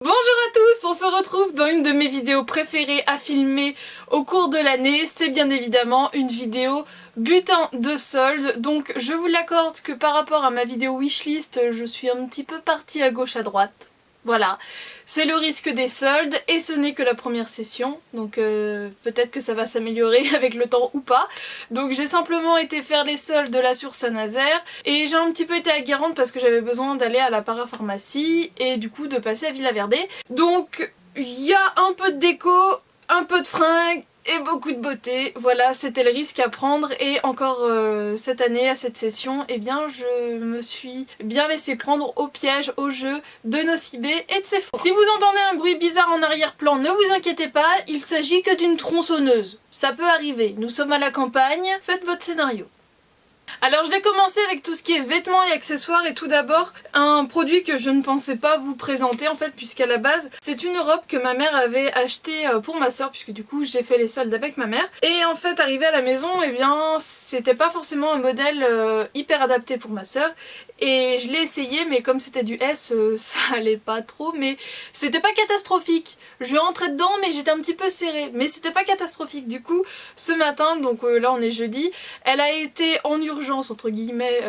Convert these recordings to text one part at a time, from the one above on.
Bonjour à tous, on se retrouve dans une de mes vidéos préférées à filmer au cours de l'année. C'est bien évidemment une vidéo butin de solde. Donc je vous l'accorde que par rapport à ma vidéo wishlist, je suis un petit peu partie à gauche à droite. Voilà, c'est le risque des soldes et ce n'est que la première session, donc peut-être que ça va s'améliorer avec le temps ou pas. Donc j'ai simplement été faire les soldes là sur Saint-Nazaire et j'ai un petit peu été à Guérande parce que j'avais besoin d'aller à la parapharmacie et du coup de passer à Villaverdé. Donc il y a un peu de déco, un peu de fringues et beaucoup de beauté. Voilà, c'était le risque à prendre et encore cette année, à cette session, eh bien je me suis bien laissé prendre au piège, au jeu de Nocibé et de Sephora. Si vous entendez un bruit bizarre en arrière-plan, ne vous inquiétez pas, il s'agit que d'une tronçonneuse. Ça peut arriver, nous sommes à la campagne, faites votre scénario. Alors je vais commencer avec tout ce qui est vêtements et accessoires et tout d'abord un produit que je ne pensais pas vous présenter en fait puisqu'à la base c'est une robe que ma mère avait achetée pour ma soeur puisque du coup j'ai fait les soldes avec ma mère et en fait arrivé à la maison eh bien c'était pas forcément un modèle hyper adapté pour ma soeur et je l'ai essayé mais comme c'était du S ça allait pas trop mais c'était pas catastrophique. Je rentrais dedans mais j'étais un petit peu serrée mais c'était pas catastrophique. Du coup ce matin donc là on est jeudi, elle a été en urgence entre guillemets,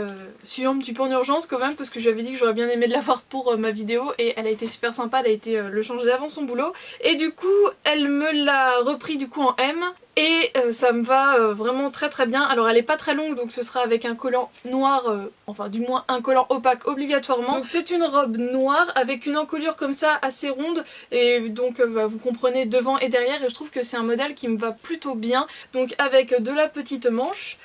si un petit peu en urgence quand même parce que j'avais dit que j'aurais bien aimé de l'avoir pour ma vidéo et elle a été super sympa, elle a été le changer avant son boulot et du coup elle me l'a repris du coup en M. Et ça me va vraiment très très bien. Alors elle est pas très longue donc ce sera avec un collant noir, enfin du moins un collant opaque obligatoirement. Donc c'est une robe noire avec une encolure comme ça assez ronde et donc vous comprenez devant et derrière et je trouve que c'est un modèle qui me va plutôt bien. Donc avec de la petite manche.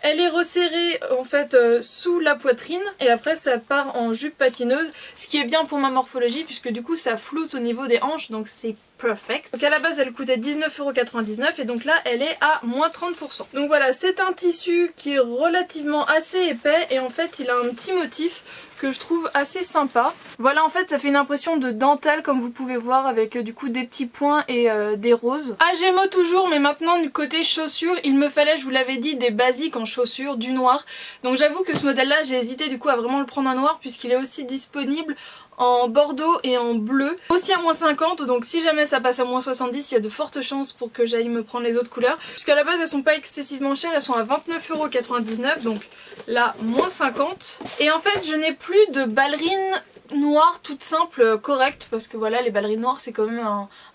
Elle est resserrée en fait sous la poitrine et après ça part en jupe patineuse, ce qui est bien pour ma morphologie puisque du coup ça floute au niveau des hanches donc c'est perfect. Donc à la base elle coûtait 19,99€ et donc là elle est à moins 30%. Donc voilà, c'est un tissu qui est relativement assez épais et en fait il a un petit motif que je trouve assez sympa. Voilà, en fait ça fait une impression de dentelle comme vous pouvez voir avec du coup des petits points et des roses. Ah Gémeaux toujours, mais maintenant du côté chaussures il me fallait, je vous l'avais dit, des basiques en chaussures, du noir. Donc j'avoue que ce modèle là j'ai hésité du coup à vraiment le prendre en noir puisqu'il est aussi disponible en bordeaux et en bleu, aussi à moins 50, donc si jamais ça passe à moins 70 il y a de fortes chances pour que j'aille me prendre les autres couleurs puisqu'à la base elles sont pas excessivement chères, elles sont à 29,99€, donc là moins 50. Et en fait je n'ai plus de ballerines noire toute simple correcte parce que voilà les ballerines noires c'est quand même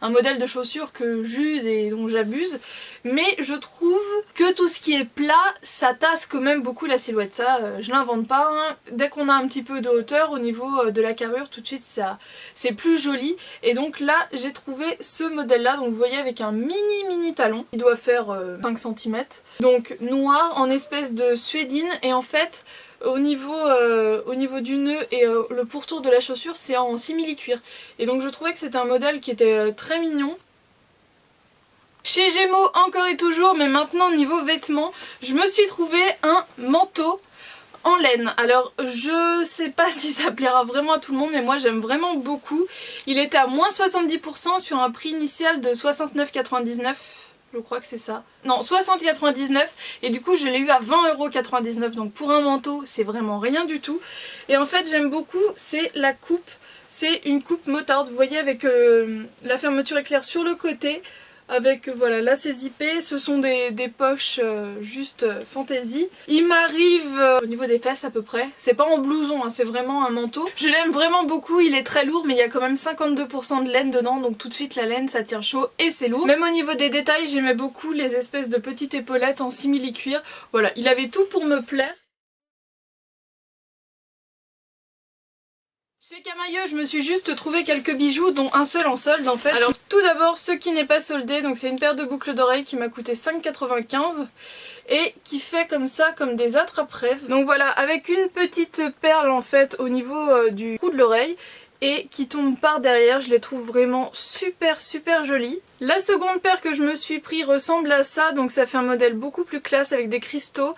un modèle de chaussures que j'use et dont j'abuse, mais je trouve que tout ce qui est plat ça tasse quand même beaucoup la silhouette. Ça je l'invente pas hein. Dès qu'on a un petit peu de hauteur au niveau de la carrure tout de suite ça c'est plus joli et donc là j'ai trouvé ce modèle là, donc vous voyez avec un mini talon, il doit faire 5 cm, donc noir en espèce de suédine et en fait au niveau du nœud et le pourtour de la chaussure c'est en simili-cuir. Et donc je trouvais que c'était un modèle qui était très mignon. Chez Gémeaux encore et toujours, mais maintenant niveau vêtements, je me suis trouvé un manteau en laine. Alors je sais pas si ça plaira vraiment à tout le monde mais moi j'aime vraiment beaucoup. Il était à moins 70% sur un prix initial de 69,99€. Je crois que c'est ça. Non, 60,99€ et du coup je l'ai eu à 20,99€, donc pour un manteau c'est vraiment rien du tout. Et en fait j'aime beaucoup, c'est la coupe. C'est une coupe motarde, vous voyez avec la fermeture éclair sur le côté. Avec voilà, là c'est zippé, ce sont des poches juste fantaisie. Il m'arrive au niveau des fesses à peu près, c'est pas en blouson, hein, c'est vraiment un manteau. Je l'aime vraiment beaucoup, il est très lourd mais il y a quand même 52% de laine dedans, donc tout de suite la laine ça tient chaud et c'est lourd. Même au niveau des détails j'aimais beaucoup les espèces de petites épaulettes en simili-cuir. Voilà, il avait tout pour me plaire. Chez Camaïeu, je me suis juste trouvé quelques bijoux dont un seul en solde en fait. Alors tout d'abord ce qui n'est pas soldé, donc c'est une paire de boucles d'oreilles qui m'a coûté 5,95 et qui fait comme ça, comme des attrape-rêves. Donc voilà, avec une petite perle en fait au niveau du trou de l'oreille et qui tombe par derrière, je les trouve vraiment super jolies. La seconde paire que je me suis pris ressemble à ça, donc ça fait un modèle beaucoup plus classe avec des cristaux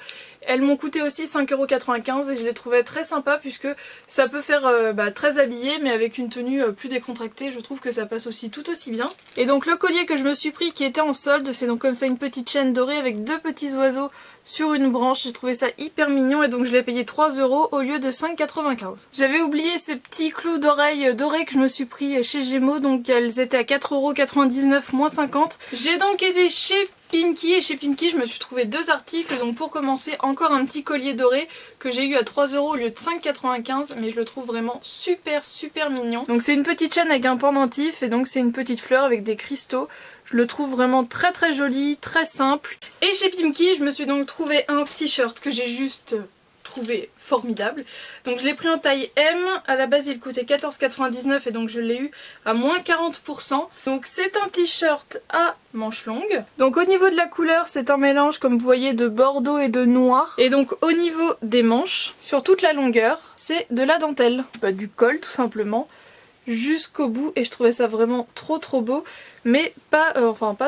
Elles m'ont coûté aussi 5,95 € et je les trouvais très sympas puisque ça peut faire très habillé, mais avec une tenue plus décontractée, je trouve que ça passe aussi tout aussi bien. Et donc le collier que je me suis pris qui était en solde, c'est donc comme ça une petite chaîne dorée avec deux petits oiseaux sur une branche. J'ai trouvé ça hyper mignon et donc je l'ai payé 3 € au lieu de 5,95 €. J'avais oublié ces petits clous d'oreilles dorés que je me suis pris chez Gémeaux, donc elles étaient à 4,99 € moins 50. J'ai donc été chez Pimki et chez Pimki je me suis trouvé deux articles. Donc pour commencer, encore un petit collier doré que j'ai eu à 3 € au lieu de 5,95 €, mais je le trouve vraiment super mignon. Donc c'est une petite chaîne avec un pendentif et donc c'est une petite fleur avec des cristaux. Je le trouve vraiment très joli, très simple. Et chez Pimki, je me suis donc trouvé un t-shirt que j'ai juste trouvé formidable. Donc je l'ai pris en taille M, à la base il coûtait 14,99 € et donc je l'ai eu à moins 40%. Donc c'est un t-shirt à manches longues. Donc au niveau de la couleur, c'est un mélange comme vous voyez de bordeaux et de noir. Et donc au niveau des manches, sur toute la longueur, c'est de la dentelle. Du col tout simplement, jusqu'au bout, et je trouvais ça vraiment trop beau, mais pas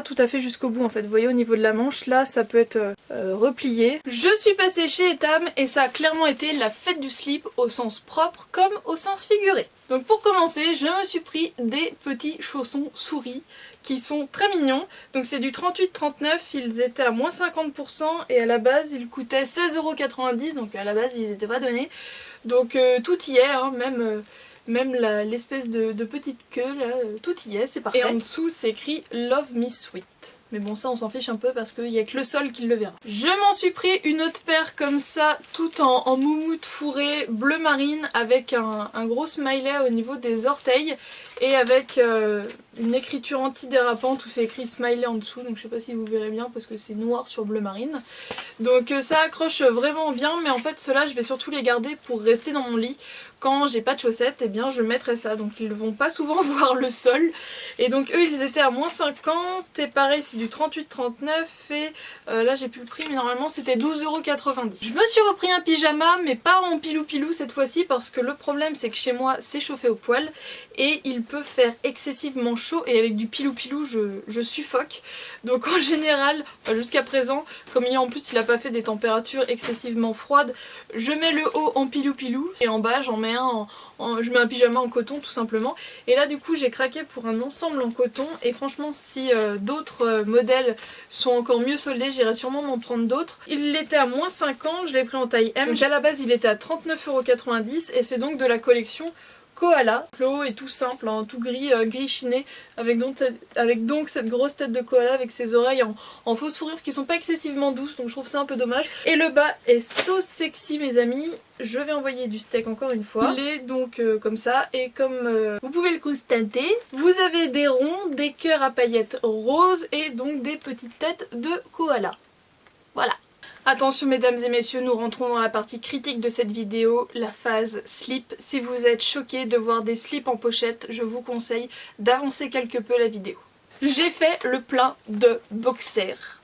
tout à fait jusqu'au bout en fait. Vous voyez au niveau de la manche là ça peut être replié. Je suis passée chez Etam et ça a clairement été la fête du slip au sens propre comme au sens figuré. Donc pour commencer, je me suis pris des petits chaussons souris qui sont très mignons. Donc c'est du 38-39, ils étaient à moins 50% et à la base ils coûtaient 16,90 €, donc à la base ils n'étaient pas donnés. Donc tout y est, hein, même l'espèce de petite queue là, tout y est, c'est parfait. Et en dessous c'est écrit Love Me Sweet. Mais bon ça on s'en fiche un peu parce qu'il n'y a que le sol qui le verra. Je m'en suis pris une autre paire comme ça, tout en moumoute fourrée bleu marine avec un gros smiley au niveau des orteils et avec une écriture antidérapante où c'est écrit smiley en dessous, donc je sais pas si vous verrez bien parce que c'est noir sur bleu marine. Donc ça accroche vraiment bien, mais en fait ceux-là je vais surtout les garder pour rester dans mon lit. Quand j'ai pas de chaussettes, et bien je mettrai ça, donc ils vont pas souvent voir le sol. Et donc eux ils étaient à moins 50 et pareil c'est du 38-39 et là j'ai plus le prix mais normalement c'était 12,90 €. Je me suis repris un pyjama mais pas en pilou cette fois-ci parce que le problème c'est que chez moi c'est chauffé au poil et il peut faire excessivement chaud et avec du pilou je suffoque. Donc en général, jusqu'à présent, comme en plus il a pas fait des températures excessivement froides, je mets le haut en pilou et en bas j'en mets je mets un pyjama en coton tout simplement. Et là du coup j'ai craqué pour un ensemble en coton et franchement si d'autres modèles sont encore mieux soldés, j'irai sûrement m'en prendre d'autres. Il était à moins 50, je l'ai pris en taille M. Donc à la base il était à 39,90 € et c'est donc de la collection Koala. Le haut est tout simple, hein, tout gris, gris chiné, avec donc cette grosse tête de koala avec ses oreilles en fausse fourrure qui sont pas excessivement douces, donc je trouve ça un peu dommage. Et le bas est so sexy mes amis, je vais envoyer du steak encore une fois. Il est donc comme ça, et comme vous pouvez le constater, vous avez des ronds, des cœurs à paillettes roses et donc des petites têtes de koala. Voilà. Attention mesdames et messieurs, nous rentrons dans la partie critique de cette vidéo, la phase slip. Si vous êtes choqués de voir des slips en pochette, je vous conseille d'avancer quelque peu la vidéo. J'ai fait le plein de boxers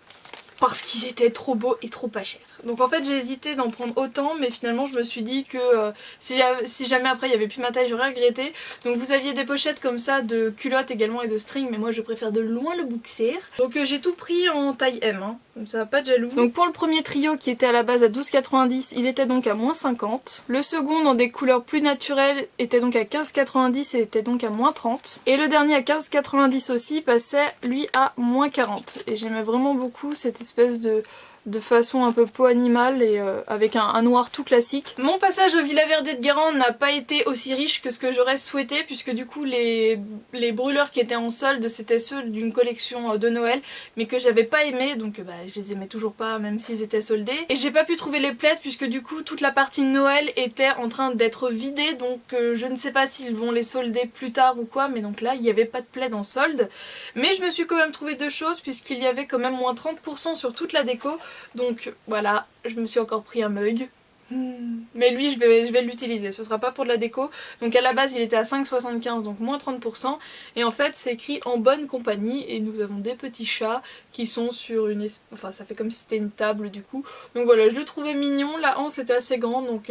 parce qu'ils étaient trop beaux et trop pas chers. Donc en fait j'ai hésité d'en prendre autant mais finalement je me suis dit que si jamais après il n'y avait plus ma taille j'aurais regretté. Donc vous aviez des pochettes comme ça de culottes également et de string mais moi je préfère de loin le boxer. Donc j'ai tout pris en taille M, hein. Comme ça pas de jaloux. Donc pour le premier trio qui était à la base à 12,90 il était donc à moins 50. Le second dans des couleurs plus naturelles était donc à 15,90 et était donc à moins 30. Et le dernier à 15,90 aussi passait lui à moins 40. Et j'aimais vraiment beaucoup cette espèce de façon un peu peau animale et avec un noir tout classique. Mon passage au Villa Verde de Guérande n'a pas été aussi riche que ce que j'aurais souhaité puisque du coup les brûleurs qui étaient en solde c'était ceux d'une collection de Noël mais que j'avais pas aimé donc je les aimais toujours pas même s'ils étaient soldés. Et j'ai pas pu trouver les plaids puisque du coup toute la partie Noël était en train d'être vidée donc je ne sais pas s'ils vont les solder plus tard ou quoi, mais donc là il n'y avait pas de plaid en solde. Mais je me suis quand même trouvé deux choses puisqu'il y avait quand même moins 30% sur toute la déco. Donc voilà, je me suis encore pris un mug. Mais lui je vais l'utiliser, ce sera pas pour de la déco. Donc à la base il était à 5,75 donc moins 30%. Et en fait c'est écrit en bonne compagnie et nous avons des petits chats qui sont sur une... Enfin ça fait comme si c'était une table du coup. Donc voilà, je le trouvais mignon, la hanse était assez grande donc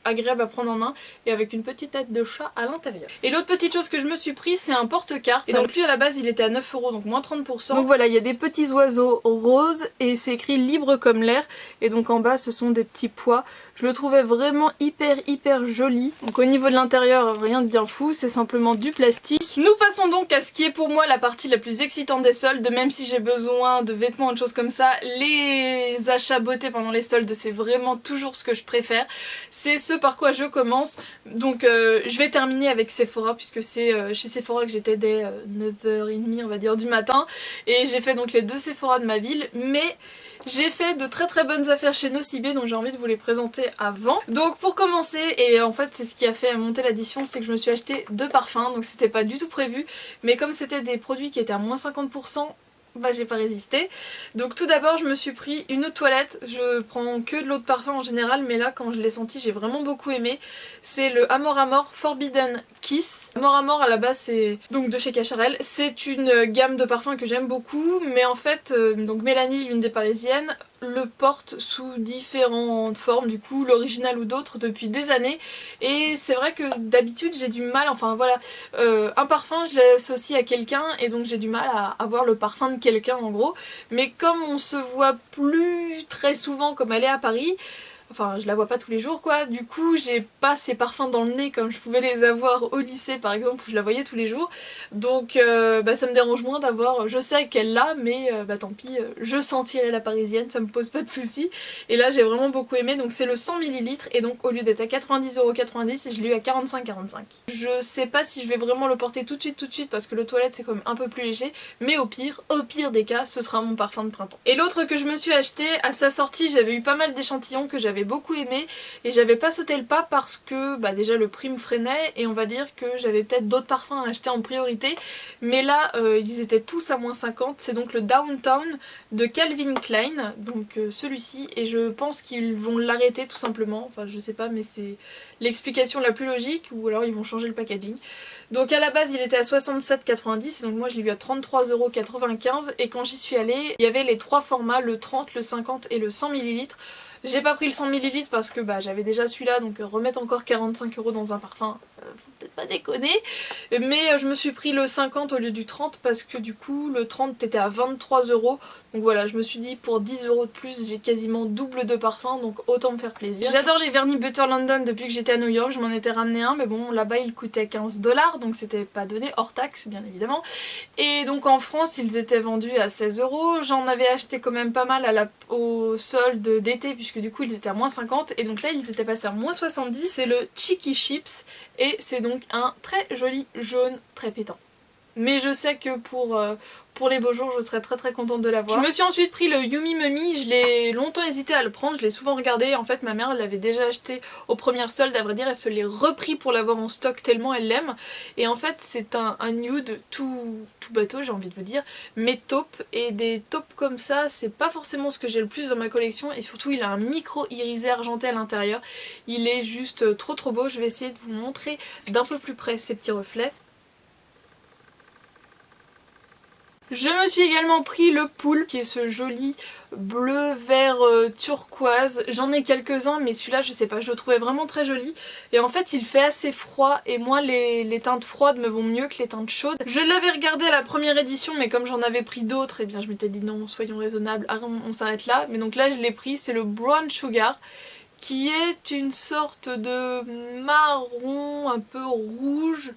agréable à prendre en main et avec une petite tête de chat à l'intérieur. Et l'autre petite chose que je me suis pris, c'est un porte-carte. Et donc lui à la base il était à 9 €, donc moins 30%. Donc voilà, il y a des petits oiseaux roses et c'est écrit libre comme l'air. Et donc en bas ce sont des petits pois. Je le trouvais vraiment hyper joli. Donc au niveau de l'intérieur, rien de bien fou, c'est simplement du plastique. Nous passons donc à ce qui est pour moi la partie la plus excitante des soldes, même si j'ai besoin de vêtements ou de choses comme ça. Les achats beauté pendant les soldes, c'est vraiment toujours ce que je préfère. C'est ce par quoi je commence. Donc je vais terminer avec Sephora puisque c'est chez Sephora que j'étais dès 9h30 on va dire du matin. Et j'ai fait donc les 2 Sephora de ma ville, mais j'ai fait de très bonnes affaires chez Nocibé, donc j'ai envie de vous les présenter avant. Donc pour commencer, et en fait c'est ce qui a fait monter l'addition, c'est que je me suis acheté 2 parfums, donc c'était pas du tout prévu, mais comme c'était des produits qui étaient à moins 50%, bah j'ai pas résisté. Donc tout d'abord je me suis pris une eau de toilette, je prends que de l'eau de parfum en général, mais là quand je l'ai senti j'ai vraiment beaucoup aimé. C'est le Amor Amor Forbidden Kiss. Amor Amor à la base c'est donc de chez Cacharel, c'est une gamme de parfums que j'aime beaucoup, mais en fait donc Mélanie, l'une des parisiennes, le porte sous différentes formes, du coup l'original ou d'autres depuis des années, et c'est vrai que d'habitude j'ai du mal, enfin voilà, un parfum je l'associe à quelqu'un et donc j'ai du mal à avoir le parfum de quelqu'un en gros, mais comme on se voit plus très souvent comme elle est à Paris, enfin je la vois pas tous les jours quoi, du coup j'ai pas ces parfums dans le nez comme je pouvais les avoir au lycée par exemple où je la voyais tous les jours, donc bah, ça me dérange moins d'avoir, je sais qu'elle l'a mais bah tant pis, je sentirai la parisienne, ça me pose pas de soucis. Et là j'ai vraiment beaucoup aimé, donc c'est le 100 ml et donc au lieu d'être à 90,90 €, je l'ai eu à 45,45 €. Je sais pas si je vais vraiment le porter tout de suite parce que le toilette c'est quand même un peu plus léger, mais au pire des cas ce sera mon parfum de printemps. Et l'autre que je me suis acheté à sa sortie, j'avais eu pas mal d'échantillons que j'avais beaucoup aimé et j'avais pas sauté le pas parce que bah déjà le prix me freinait et on va dire que j'avais peut-être d'autres parfums à acheter en priorité, mais là ils étaient tous à moins 50. C'est donc le Downtown de Calvin Klein, donc celui-ci, et je pense qu'ils vont l'arrêter tout simplement, enfin je sais pas mais c'est l'explication la plus logique, ou alors ils vont changer le packaging. Donc à la base il était à 67,90 €, donc moi je l'ai eu à 33,95 € et quand j'y suis allée il y avait les 3 formats, le 30, le 50 et le 100 ml. J'ai pas pris le 100 ml parce que bah, j'avais déjà celui-là, donc remettre encore 45 € dans un parfum, faut peut-être pas déconner. Mais je me suis pris le 50 au lieu du 30 parce que du coup le 30 était à 23 €. Donc voilà, je me suis dit pour 10 € de plus j'ai quasiment double de parfum, donc autant me faire plaisir. J'adore les vernis Butter London depuis que j'étais à New York, je m'en étais ramené un, mais bon là-bas il coûtait 15 $, donc c'était pas donné, hors taxe bien évidemment. Et donc en France ils étaient vendus à 16 €, j'en avais acheté quand même pas mal au solde d'été puisque du coup ils étaient à moins 50 et donc là ils étaient passés à moins 70. C'est le Cheeky Chips et c'est donc un très joli jaune très pétant. Mais je sais que pour les beaux jours je serais très contente de l'avoir. Je me suis ensuite pris le Yumi Mummy, je l'ai longtemps hésité à le prendre, je l'ai souvent regardé, en fait ma mère l'avait déjà acheté aux premières soldes, à vrai dire elle se l'est repris pour l'avoir en stock tellement elle l'aime. Et en fait c'est un nude tout bateau j'ai envie de vous dire, mais taupe, et des taupes comme ça c'est pas forcément ce que j'ai le plus dans ma collection, et surtout il a un micro irisé argenté à l'intérieur, il est juste trop beau. Je vais essayer de vous montrer d'un peu plus près ces petits reflets. Je me suis également pris le Pool, qui est ce joli bleu vert turquoise. J'en ai quelques-uns mais celui-là je sais pas, je le trouvais vraiment très joli. Et en fait il fait assez froid et moi les teintes froides me vont mieux que les teintes chaudes. Je l'avais regardé à la première édition mais comme j'en avais pris d'autres, et bien je m'étais dit non, soyons raisonnables, on s'arrête là. Mais donc là je l'ai pris, c'est le Brown Sugar, qui est une sorte de marron un peu rouge,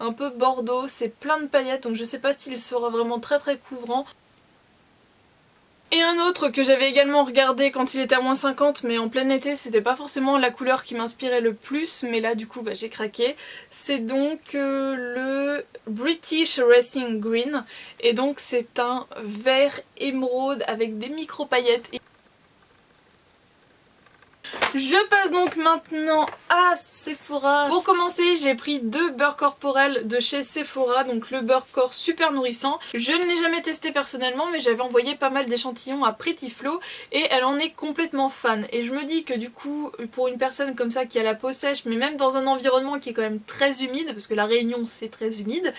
un peu bordeaux, c'est plein de paillettes donc je sais pas s'il sera vraiment très couvrant. Et un autre que j'avais également regardé quand il était à moins 50 mais en plein été, c'était pas forcément la couleur qui m'inspirait le plus, mais là du coup bah, j'ai craqué. C'est donc le British Racing Green et donc c'est un vert émeraude avec des micro paillettes. Je passe donc maintenant à Sephora. Pour commencer j'ai pris 2 beurres corporels de chez Sephora, donc le beurre corps super nourrissant. Je ne l'ai jamais testé personnellement mais j'avais envoyé pas mal d'échantillons à Pretty Flo et elle en est complètement fan. Et je me dis que du coup pour une personne comme ça qui a la peau sèche mais même dans un environnement qui est quand même très humide, parce que la Réunion c'est très humide,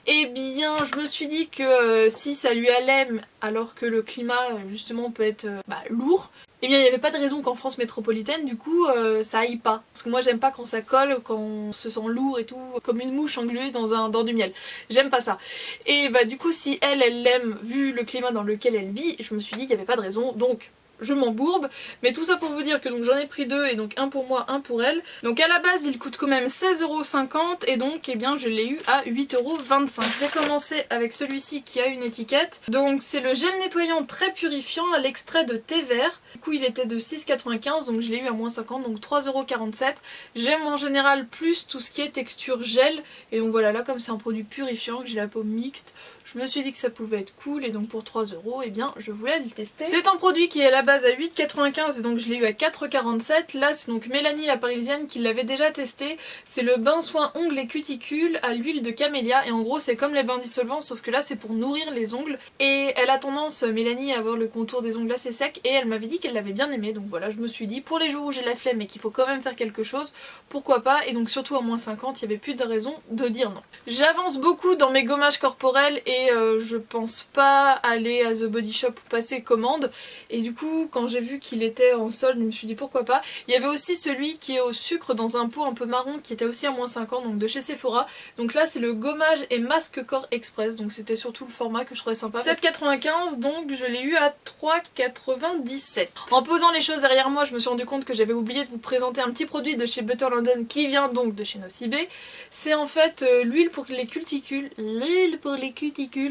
Eh bien je me suis dit que si ça lui allait alors que le climat justement peut être lourd, eh bien il n'y avait pas de raison qu'en France métropolitaine du coup ça aille pas. Parce que moi j'aime pas quand ça colle, quand on se sent lourd et tout, comme une mouche engluée dans du miel. J'aime pas ça. Et bah du coup si elle l'aime vu le climat dans lequel elle vit, je me suis dit qu'il n'y avait pas de raison, donc je m'embourbe, mais tout ça pour vous dire que donc j'en ai pris deux et donc un pour moi, un pour elle. Donc à la base il coûte quand même 16,50€ et donc eh bien je l'ai eu à 8,25€. Je vais commencer avec celui-ci qui a une étiquette. Donc c'est le gel nettoyant très purifiant à l'extrait de thé vert. Du coup il était de 6,95€ donc je l'ai eu à moins 50, donc 3,47€. J'aime en général plus tout ce qui est texture gel et donc voilà, là comme c'est un produit purifiant, que j'ai la peau mixte, je me suis dit que ça pouvait être cool et donc pour 3€ eh bien je voulais le tester. C'est un produit qui est à la base à 8,95€ et donc je l'ai eu à 4,47€. Là c'est donc Mélanie la parisienne qui l'avait déjà testé. C'est le bain soin ongles et cuticules à l'huile de camélia et en gros c'est comme les bains dissolvants sauf que là c'est pour nourrir les ongles. Et elle a tendance, Mélanie, à avoir le contour des ongles assez sec et elle m'avait dit qu'elle l'avait bien aimé. Donc voilà, je me suis dit pour les jours où j'ai la flemme et qu'il faut quand même faire quelque chose, pourquoi pas. Et donc surtout à moins 50, il n'y avait plus de raison de dire non. J'avance beaucoup dans mes gommages corporels et je pense pas aller à The Body Shop ou passer commande. Et du coup quand j'ai vu qu'il était en solde, je me suis dit pourquoi pas. Il y avait aussi celui qui est au sucre dans un pot un peu marron qui était aussi à moins 50, donc de chez Sephora. Donc là c'est le gommage et masque corps express, donc c'était surtout le format que je trouvais sympa. 7,95, donc je l'ai eu à 3,97. En posant les choses derrière moi, je me suis rendu compte que j'avais oublié de vous présenter un petit produit de chez Butter London qui vient donc de chez Nocibé. C'est en fait l'huile pour les cuticules,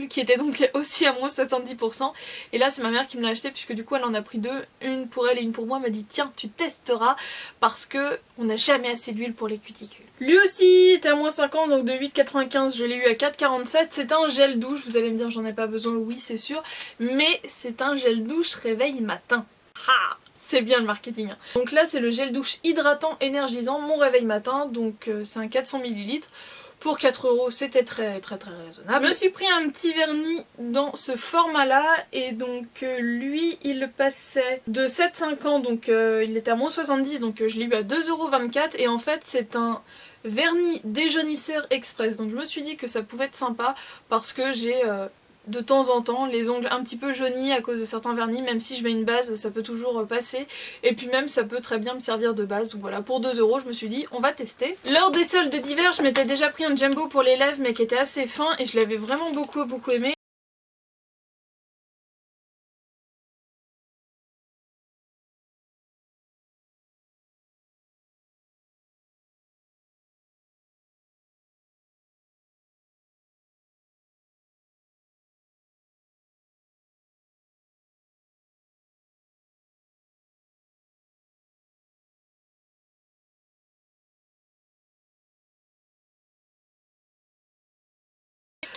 qui était donc aussi à moins 70%. Et là c'est ma mère qui me l'a acheté puisque du coup elle en a pris deux, une pour elle et une pour moi. Elle m'a dit tiens tu testeras parce que on n'a jamais assez d'huile pour les cuticules. Lui aussi était à moins 50, donc de 8,95 je l'ai eu à 4,47. C'est un gel douche, vous allez me dire j'en ai pas besoin, oui c'est sûr, mais c'est un gel douche réveil matin. Ha! C'est bien le marketing. Donc là c'est le gel douche hydratant énergisant mon réveil matin, donc c'est un 400 ml. Pour 4€, c'était très raisonnable. Je me suis pris un petit vernis dans ce format là et donc lui il passait de 7,50, donc il était à moins 70, donc je l'ai eu à 2,24€ et en fait c'est un vernis déjaunisseur express. Donc je me suis dit que ça pouvait être sympa parce que j'ai de temps en temps les ongles un petit peu jaunis à cause de certains vernis, même si je mets une base ça peut toujours passer et puis même ça peut très bien me servir de base. Donc voilà, pour 2€ je me suis dit on va tester. Lors des soldes d'hiver je m'étais déjà pris un jumbo pour les lèvres mais qui était assez fin et je l'avais vraiment beaucoup aimé.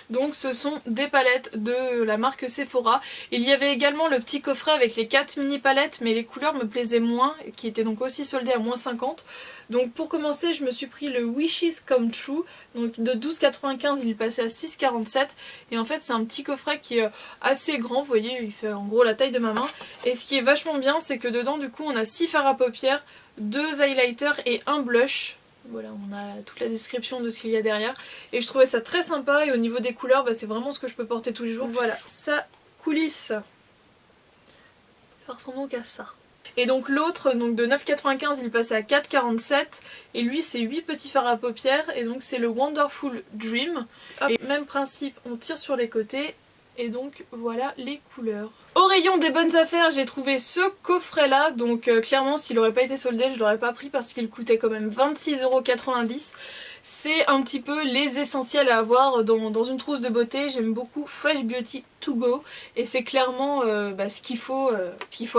Donc ce sont des palettes de la marque Sephora. Il y avait également le petit coffret avec les 4 mini palettes mais les couleurs me plaisaient moins, qui étaient donc aussi soldées à moins 50. Donc pour commencer je me suis pris le Wishes Come True, donc de 12,95 il passait à 6,47 et en fait c'est un petit coffret qui est assez grand, vous voyez il fait en gros la taille de ma main. Et ce qui est vachement bien c'est que dedans du coup on a 6 fards à paupières, 2 highlighters et un blush. Voilà, on a toute la description de ce qu'il y a derrière. Et je trouvais ça très sympa et au niveau des couleurs, c'est vraiment ce que je peux porter tous les jours. Voilà, ça coulisse. Ça ressemble donc à ça. Et donc l'autre, donc de 9,95 il passait à 4,47 et lui c'est 8 petits fards à paupières et donc c'est le Wonderful Dream. Et même principe, on tire sur les côtés et donc voilà les couleurs. Au rayon des bonnes affaires j'ai trouvé ce coffret là, donc clairement s'il n'aurait pas été soldé je l'aurais pas pris parce qu'il coûtait quand même 26,90€. C'est un petit peu les essentiels à avoir dans une trousse de beauté. J'aime beaucoup Fresh Beauty To Go et c'est clairement ce qu'il faut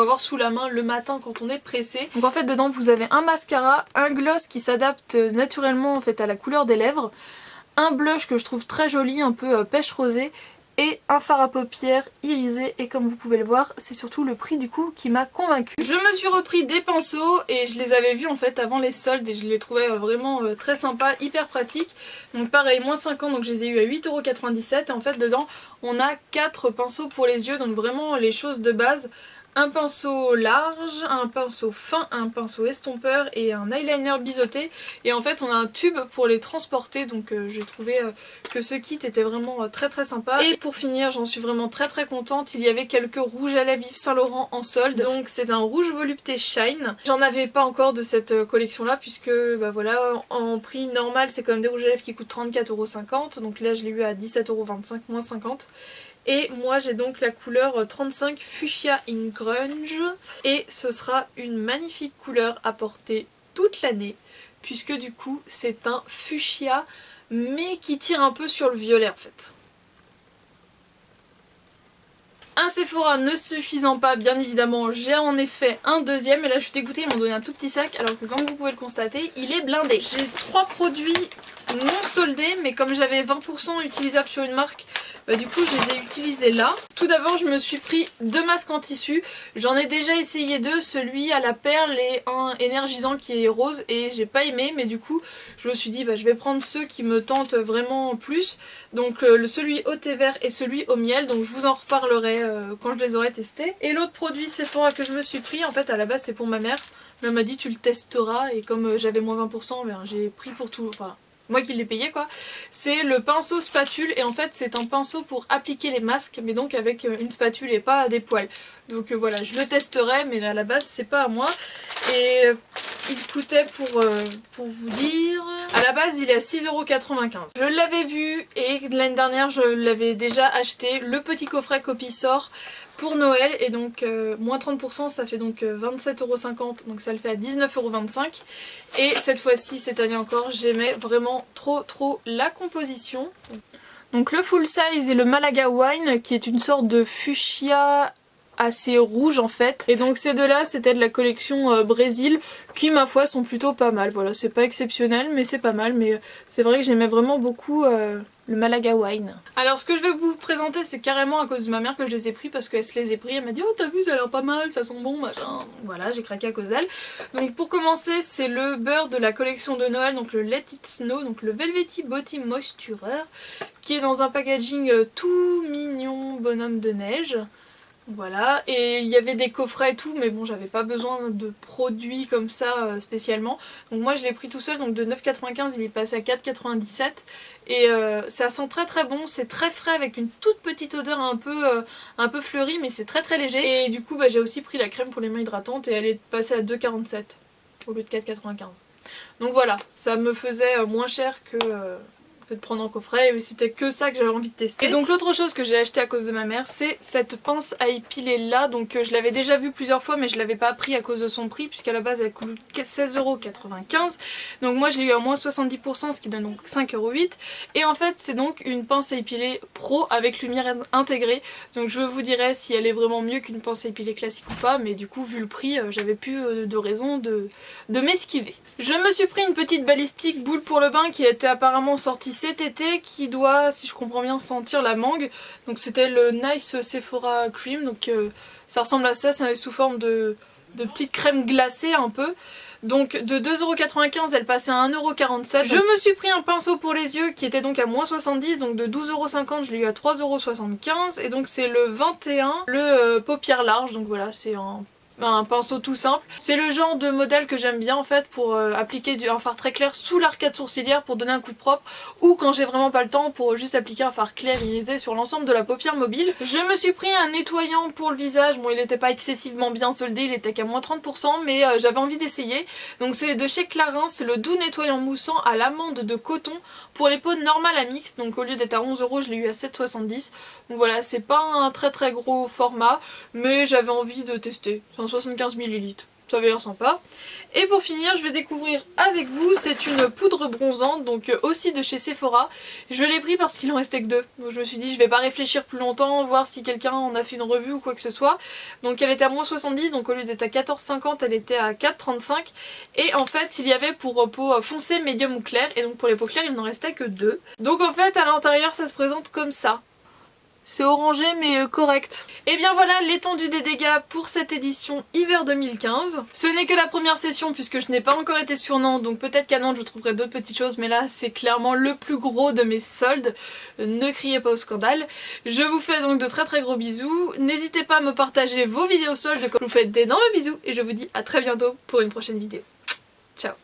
avoir sous la main le matin quand on est pressé. Donc en fait dedans vous avez un mascara, un gloss qui s'adapte naturellement en fait à la couleur des lèvres, un blush que je trouve très joli, un peu pêche rosée, et un fard à paupières irisé et comme vous pouvez le voir c'est surtout le prix du coup qui m'a convaincue. Je me suis repris des pinceaux et je les avais vus en fait avant les soldes et je les trouvais vraiment très sympas, hyper pratiques. Donc pareil moins 50 donc je les ai eu à 8,97€ et en fait dedans on a 4 pinceaux pour les yeux donc vraiment les choses de base. un pinceau large, un pinceau fin, un pinceau estompeur et un eyeliner biseauté. Et en fait on a un tube pour les transporter, donc j'ai trouvé que ce kit était vraiment très sympa. Et pour finir, j'en suis vraiment très contente, il y avait quelques rouges à lèvres Yves Saint Laurent en solde. Donc c'est un rouge volupté Shine. J'en avais pas encore de cette collection là puisque bah voilà, en prix normal c'est quand même des rouges à lèvres qui coûtent 34,50 €. Donc là je l'ai eu à 17,25 €, moins 50. Et moi j'ai donc la couleur 35 Fuchsia in Grunge. Et ce sera une magnifique couleur à porter toute l'année. Puisque du coup c'est un fuchsia mais qui tire un peu sur le violet en fait. Un Sephora ne suffisant pas, bien évidemment, j'ai en effet un deuxième. Et là je suis dégoûtée, ils m'ont donné un tout petit sac alors que comme vous pouvez le constater, il est blindé. J'ai 3 produits non soldés, mais comme j'avais 20% utilisables sur une marque, bah du coup je les ai utilisés là. Tout d'abord je me suis pris 2 masques en tissu. J'en ai déjà essayé 2, celui à la perle et un énergisant qui est rose et j'ai pas aimé, mais du coup je me suis dit bah je vais prendre ceux qui me tentent vraiment plus. Donc celui au thé vert et celui au miel, donc je vous en reparlerai quand je les aurai testés. Et l'autre produit Sephora que je me suis pris, en fait à la base c'est pour ma mère, mais elle m'a dit tu le testeras et comme j'avais moins 20%, ben, j'ai pris pour tout, enfin moi qui l'ai payé quoi. C'est le pinceau spatule et en fait c'est un pinceau pour appliquer les masques mais donc avec une spatule et pas des poils. Donc voilà, je le testerai mais à la base c'est pas à moi. Et il coûtait pour vous dire, à la base il est à 6,95 €. Je l'avais vu et l'année dernière je l'avais déjà acheté, le petit coffret copie sort pour Noël et donc moins 30% ça fait donc 27,50 €, donc ça le fait à 19,25 €. Et cette fois-ci, cette année encore, j'aimais vraiment trop la composition. Donc le full size et le Malaga Wine qui est une sorte de fuchsia assez rouge en fait. Et donc ces deux là c'était de la collection Brésil qui ma foi sont plutôt pas mal. Voilà, c'est pas exceptionnel mais c'est pas mal. Mais c'est vrai que j'aimais vraiment beaucoup le Malaga Wine. Alors ce que je vais vous présenter c'est carrément à cause de ma mère que je les ai pris parce qu'elle se les est pris. Elle m'a dit oh t'as vu ça a l'air pas mal, ça sent bon machin. Voilà, j'ai craqué à cause d'elle. Donc pour commencer c'est le beurre de la collection de Noël, donc le Let It Snow, donc le Velvety Body Moisturer qui est dans un packaging tout mignon bonhomme de neige. Voilà, et il y avait des coffrets et tout, mais bon j'avais pas besoin de produits comme ça spécialement. Donc moi je l'ai pris tout seul, donc de 9,95 il est passé à 4,97. Et ça sent très bon, c'est très frais avec une toute petite odeur un peu fleurie, mais c'est très léger. Et du coup bah, j'ai aussi pris la crème pour les mains hydratantes et elle est passée à 2,47 au lieu de 4,95. Donc voilà, ça me faisait moins cher que de prendre en coffret, mais c'était que ça que j'avais envie de tester. Et donc l'autre chose que j'ai acheté à cause de ma mère, c'est cette pince à épiler là. Donc je l'avais déjà vue plusieurs fois mais je l'avais pas pris à cause de son prix puisqu'à la base elle coûte 16,95 €. Donc moi je l'ai eu à moins 70%, ce qui donne donc 5,08 €. Et en fait c'est donc une pince à épiler pro avec lumière intégrée. Donc je vous dirai si elle est vraiment mieux qu'une pince à épiler classique ou pas, mais du coup vu le prix j'avais plus de raison de m'esquiver. Je me suis pris une petite balistique boule pour le bain qui était apparemment sortie cet été, qui doit, si je comprends bien, sentir la mangue. Donc c'était le Nice Sephora Cream, donc ça ressemble à ça, c'est sous forme de petite crème glacée un peu. Donc de 2,95 € elle passait à 1,47 €. Je me suis pris un pinceau pour les yeux qui était donc à moins 70, donc de 12,50 € je l'ai eu à 3,75 €. Et donc c'est le 21, le paupière large, donc voilà c'est un pinceau tout simple. C'est le genre de modèle que j'aime bien en fait pour appliquer un fard très clair sous l'arcade sourcilière pour donner un coup de propre, ou quand j'ai vraiment pas le temps pour juste appliquer un fard clair irisé sur l'ensemble de la paupière mobile. Je me suis pris un nettoyant pour le visage, bon il n'était pas excessivement bien soldé, il était qu'à moins 30% mais j'avais envie d'essayer. Donc c'est de chez Clarins, c'est le doux nettoyant moussant à l'amande de coton pour les peaux normales à mix, donc au lieu d'être à 11 € je l'ai eu à 7,70 €. Donc voilà, c'est pas un très gros format mais j'avais envie de tester. 75 ml, ça avait l'air sympa. Et pour finir je vais découvrir avec vous, c'est une poudre bronzante, donc aussi de chez Sephora. Je l'ai pris parce qu'il en restait que 2, donc je me suis dit je vais pas réfléchir plus longtemps, voir si quelqu'un en a fait une revue ou quoi que ce soit. Donc elle était à moins 70, donc au lieu d'être à 14,50 elle était à 4,35. Et en fait il y avait pour peau foncée, médium ou claire, et donc pour les peaux claires il n'en restait que 2. Donc en fait à l'intérieur ça se présente comme ça. C'est orangé mais correct. Et bien voilà l'étendue des dégâts pour cette édition hiver 2015. Ce n'est que la première session puisque je n'ai pas encore été sur Nantes, donc peut-être qu'à Nantes je trouverai d'autres petites choses, mais là c'est clairement le plus gros de mes soldes. Ne criez pas au scandale. Je vous fais donc de très très gros bisous. N'hésitez pas à me partager vos vidéos soldes, je vous fais d'énormes bisous et je vous dis à très bientôt pour une prochaine vidéo. Ciao.